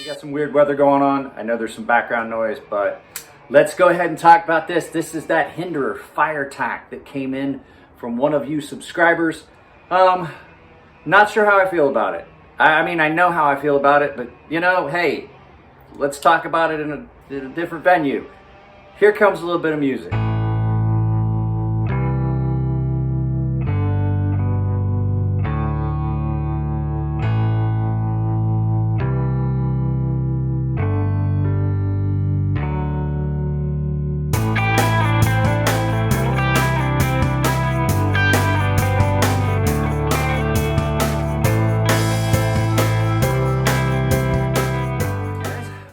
We got some weird weather going on. I know there's some background noise, but let's go ahead and talk about this. This is that Hinderer Firetac that came in from one of you subscribers. Not sure how I feel about it. I mean, I know how I feel about it, but you know, hey, let's talk about it in a different venue. Here comes a little bit of music.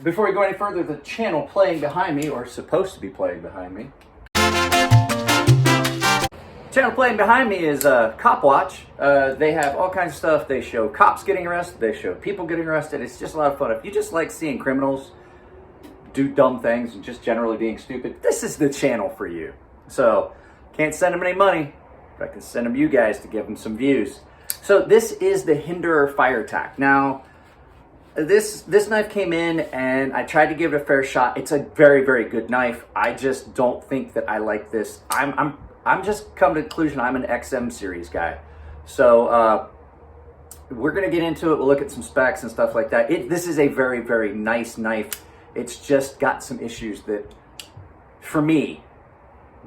Before we go any further, the channel playing behind me, or supposed to be playing behind me. Channel playing behind me is Cop Watch. They have all kinds of stuff. They show cops getting arrested. They show people getting arrested. It's just a lot of fun. If you just like seeing criminals do dumb things and just generally being stupid, this is the channel for you. So, can't send them any money, but I can send them you guys to give them some views. So this is the Hinderer Firetac. Now, this knife came in and I tried to give it a fair shot. It's a very, very good knife. I just don't think that I like this. I'm just come to the conclusion I'm an XM series guy. So we're gonna get into it. We'll look at some specs and stuff like that. This is a very, very nice knife. It's just got some issues that, for me,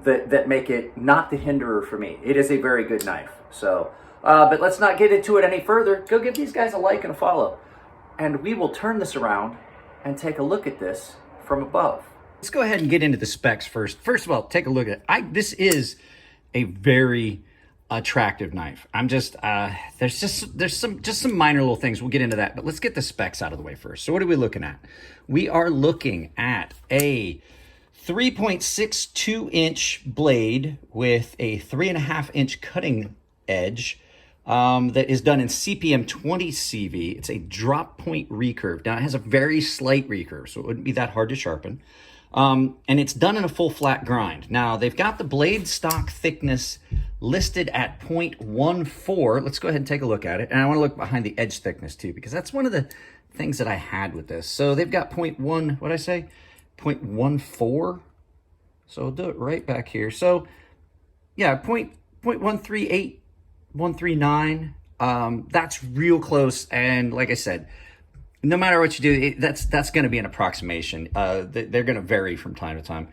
that make it not the Hinderer for me. It is a very good knife. So, but let's not get into it any further. Go give these guys a like and a follow. And we will turn this around and take a look at this from above. Let's go ahead and get into the specs first. First of all, take a look at it. This is a very attractive knife. I'm just, there's some minor little things. We'll get into that, but let's get the specs out of the way first. So what are we looking at? We are looking at a 3.62 inch blade with a 3.5 inch cutting edge. That is done in CPM 20 CV. It's a drop point recurve. Now, it has a very slight recurve, so it wouldn't be that hard to sharpen. And it's done in a full flat grind. Now, they've got the blade stock thickness listed at 0.14. Let's go ahead and take a look at it. And I want to look behind the edge thickness, too, because that's one of the things that I had with this. So they've got 0.1, what'd I say? 0.14. So I'll do it right back here. So, yeah, 0.138. 139. That's real close, and like I said, no matter what you do, that's going to be an approximation. They're going to vary from time to time.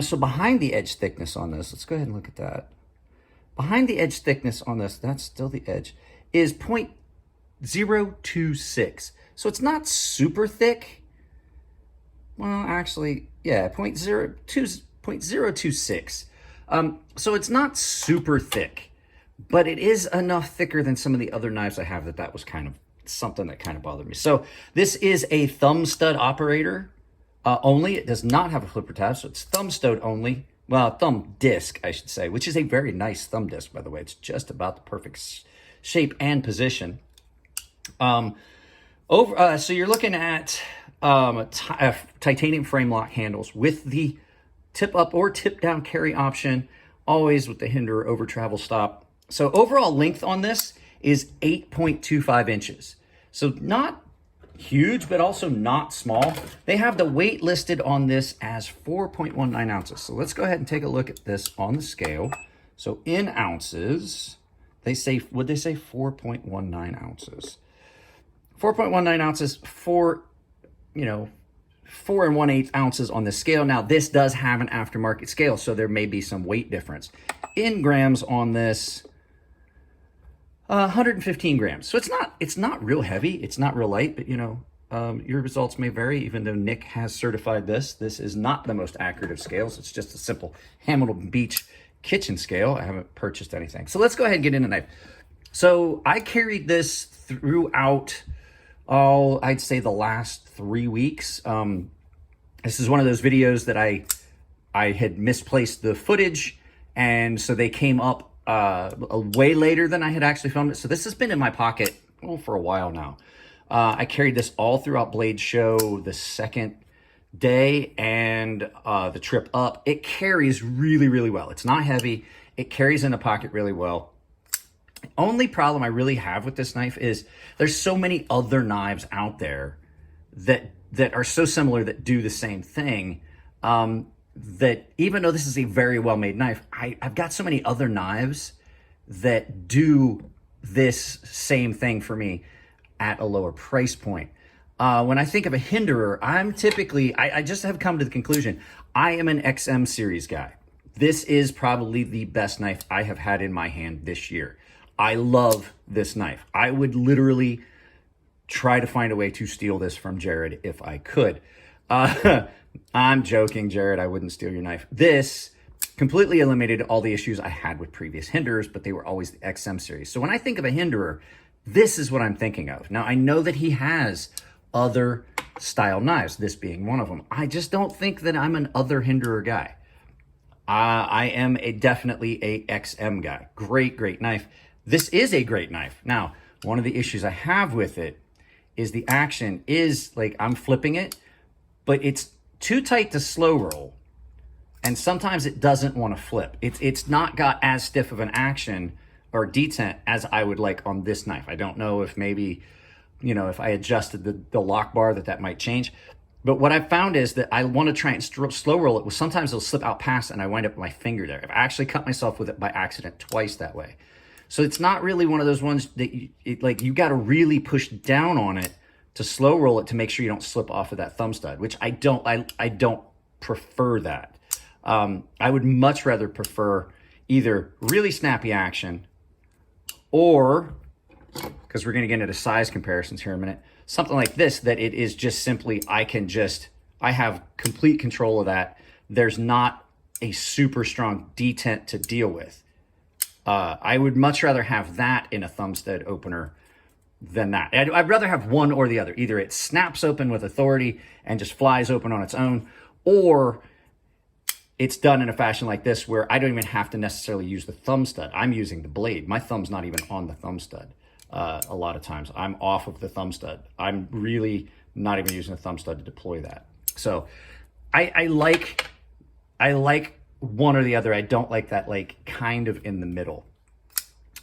So behind the edge thickness on this, let's go ahead and look at that. Behind the edge thickness on this, that's still the edge, is 0.026. So it's not super thick. Well, actually, yeah, 0.026. So it's not super thick. But it is enough thicker than some of the other knives I have that was kind of something that kind of bothered me. So this is a thumb stud operator only. It does not have a flipper tab, so it's thumb stud only. Well, thumb disc, I should say, which is a very nice thumb disc, by the way. It's just about the perfect shape and position. So you're looking at titanium frame lock handles with the tip up or tip down carry option, always with the Hinderer over travel stop. So overall length on this is 8.25 inches. So not huge, but also not small. They have the weight listed on this as 4.19 ounces. So let's go ahead and take a look at this on the scale. So in ounces, they say, would they say 4.19 ounces? 4.19 ounces, 4 and 1/8 ounces on the scale. Now this does have an aftermarket scale, so there may be some weight difference. In grams on this, 115 grams. So it's not real heavy. It's not real light, but your results may vary. Even though Nick has certified this is not the most accurate of scales. It's just a simple Hamilton Beach kitchen scale. I haven't purchased anything. So let's go ahead and get into the knife. So I carried this throughout, I'd say the last 3 weeks. This is one of those videos that I had misplaced the footage, and so they came up way later than I had actually filmed it. So this has been in my pocket for a while now. I carried this all throughout Blade Show the second day and the trip up. It carries really, really well. It's not heavy. It carries in the pocket really well. The only problem I really have with this knife is there's so many other knives out there that are so similar that do the same thing. That even though this is a very well-made knife, I've got so many other knives that do this same thing for me at a lower price point. When I think of a Hinderer, I'm typically, I just have come to the conclusion, I am an XM series guy. This is probably the best knife I have had in my hand this year. I love this knife. I would literally try to find a way to steal this from Jared if I could. I'm joking, Jared. I wouldn't steal your knife. This completely eliminated all the issues I had with previous Hinderers, but they were always the XM series. So when I think of a Hinderer, this is what I'm thinking of. Now, I know that he has other style knives, this being one of them. I just don't think that I'm an other Hinderer guy. I am definitely a XM guy. Great, great knife. This is a great knife. Now, one of the issues I have with it is the action is like I'm flipping it, but it's too tight to slow roll. And sometimes it doesn't want to flip. It's not got as stiff of an action or detent as I would like on this knife. I don't know if maybe, if I adjusted the lock bar that might change. But what I've found is that I want to try and slow roll it. Sometimes it'll slip out past and I wind up with my finger there. I've actually cut myself with it by accident twice that way. So it's not really one of those ones that you got to really push down on it to slow roll it to make sure you don't slip off of that thumb stud, which I don't prefer that. I would much rather prefer either really snappy action or, because we're going to get into size comparisons here in a minute, something like this, that it is just simply, I have complete control of that. There's not a super strong detent to deal with. I would much rather have that in a thumb stud opener than that. I'd rather have one or the other. Either it snaps open with authority and just flies open on its own, or it's done in a fashion like this where I don't even have to necessarily use the thumb stud. I'm using the blade. My thumb's not even on the thumb stud. A lot of times I'm off of the thumb stud. I'm really not even using the thumb stud to deploy that. So I like one or the other. I don't like that kind of in the middle.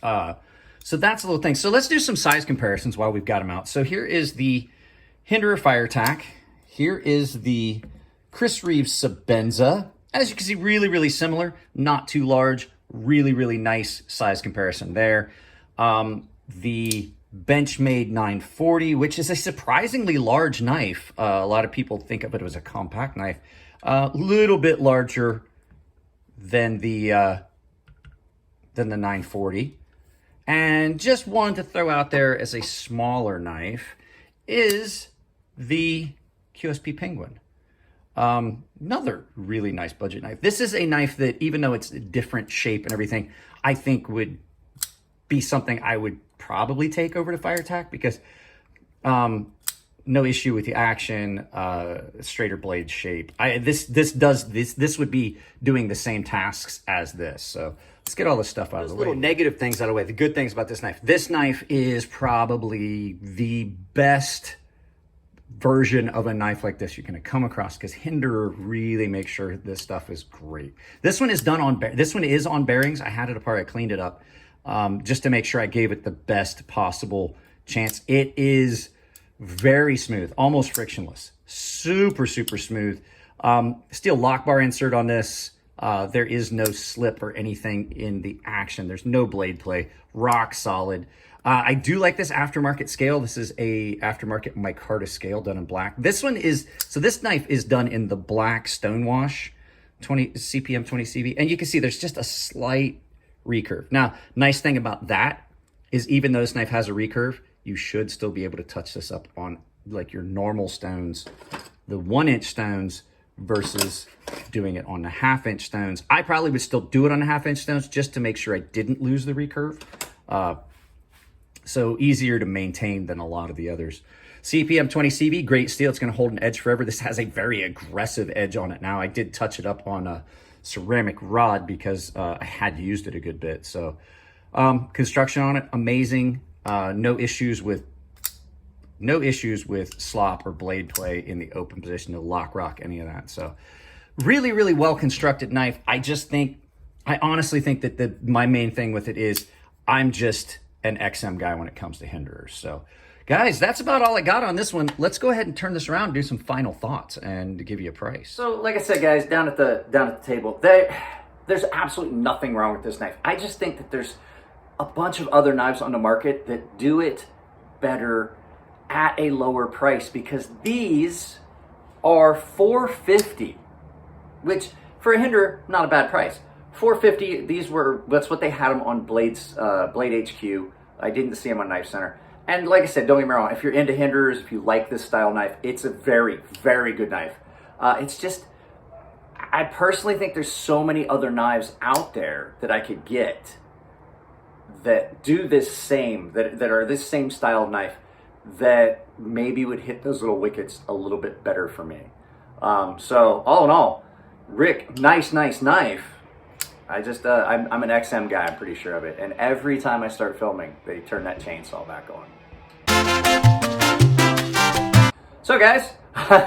So that's a little thing. So let's do some size comparisons while we've got them out. So here is the Hinderer Firetac. Here is the Chris Reeves Sabenza. As you can see, really, really similar, not too large, really, really nice size comparison there. The Benchmade 940, which is a surprisingly large knife. A lot of people think of it as a compact knife. A little bit larger than the 940. And just one to throw out there as a smaller knife is the Qsp Penguin. Another really nice budget knife. This is a knife that, even though it's a different shape and everything, I think would be something I would probably take over to Firetac because no issue with the action, straighter blade shape. This would be doing the same tasks as this. So let's get all this stuff out of the way. Little negative things out of the way. The good things about this knife. This knife is probably the best version of a knife like this you're going to come across, because Hinderer really makes sure this stuff is great. This one is on bearings. I had it apart. I cleaned it up just to make sure I gave it the best possible chance. It is very smooth, almost frictionless, super, super smooth. Steel lock bar insert on this. There is no slip or anything in the action. There's no blade play, rock solid. I do like this aftermarket scale. This is a aftermarket micarta scale done in black. This knife is done in the black stonewash 20 CPM 20 CV. And you can see there's just a slight recurve. Now, nice thing about that is even though this knife has a recurve, you should still be able to touch this up on like your normal stones, the 1-inch stones versus doing it on the 1/2-inch stones. I probably would still do it on the 1/2-inch stones just to make sure I didn't lose the recurve. So easier to maintain than a lot of the others. CPM 20 CV, great steel. It's going to hold an edge forever. This has a very aggressive edge on it now. I did touch it up on a ceramic rod because I had used it a good bit. So construction on it, amazing. No issues with slop or blade play in the open position, no lock rock, any of that. So really, really well constructed knife. I honestly think that my main thing with it is I'm just an XM guy when it comes to Hinderers. So guys, that's about all I got on this one. Let's go ahead and turn this around and do some final thoughts and give you a price. So like I said, guys, down at the table, there's absolutely nothing wrong with this knife. I just think that there's a bunch of other knives on the market that do it better at a lower price, because these are $450, which for a Hinderer, not a bad price. $450, that's what they had them on Blade HQ. I didn't see them on Knife Center. And like I said, don't get me wrong, if you're into Hinderers, if you like this style knife, it's a very, very good knife. It's just, I personally think there's so many other knives out there that I could get that do this same, that are this same style of knife, that maybe would hit those little wickets a little bit better for me. So all in all, Rick, nice knife. I'm an XM guy, I'm pretty sure of it. And every time I start filming, they turn that chainsaw back on. So guys,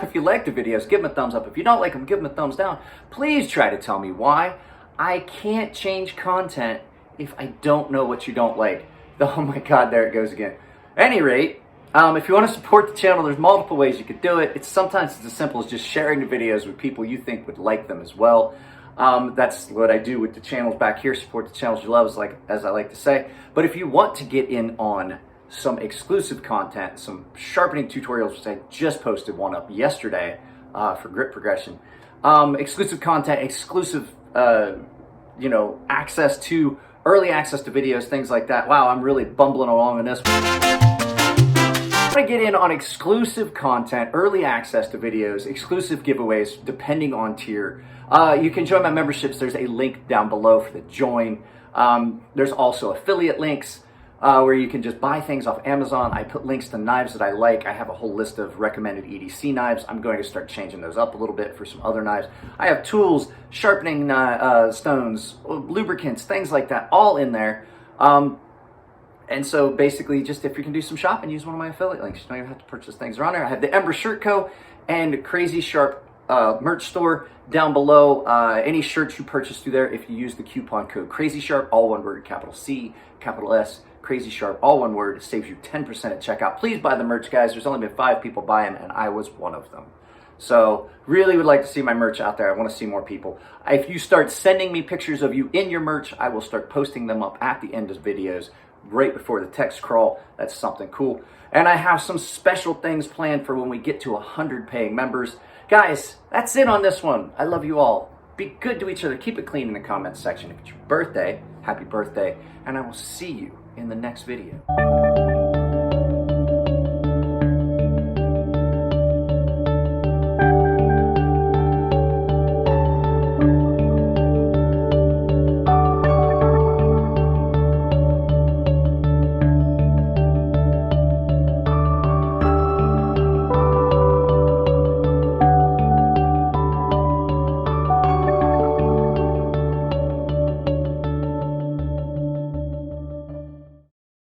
if you like the videos, give them a thumbs up. If you don't like them, give them a thumbs down. Please try to tell me why. I can't change content if I don't know what you don't like. Oh my God, there it goes again. At any rate, if you want to support the channel, there's multiple ways you could do it. Sometimes it's as simple as just sharing the videos with people you think would like them as well. That's what I do with the channels back here. Support the channels you love, as I like to say. But if you want to get in on some exclusive content, some sharpening tutorials, which I just posted one up yesterday for grip progression, exclusive content, exclusive access to early access to videos, things like that. Wow, I'm really bumbling along in this one. To get in on exclusive content, early access to videos, exclusive giveaways, depending on tier, you can join my memberships. There's a link down below for the join. There's also affiliate links where you can just buy things off Amazon. I put links to knives that I like. I have a whole list of recommended EDC knives. I'm going to start changing those up a little bit for some other knives. I have tools, sharpening stones, lubricants, things like that, all in there. And so basically, just if you can do some shopping, use one of my affiliate links. You don't even have to purchase things around there. I have the Ember Shirt Co. and CrazySharp merch store down below. Any shirts you purchase through there, if you use the coupon code CrazySharp, all one word, capital C, capital S, CrazySharp, all one word, it saves you 10% at checkout. Please buy the merch, guys. There's only been 5 people buy them, and I was one of them. So really would like to see my merch out there. I want to see more people. If you start sending me pictures of you in your merch, I will start posting them up at the end of videos, right before the text crawl. That's something cool. And I have some special things planned for when we get to 100 paying members. Guys, that's it on this one. I love you all. Be good to each other. Keep it clean in the comments section. If it's your birthday, happy birthday. And I will see you in the next video.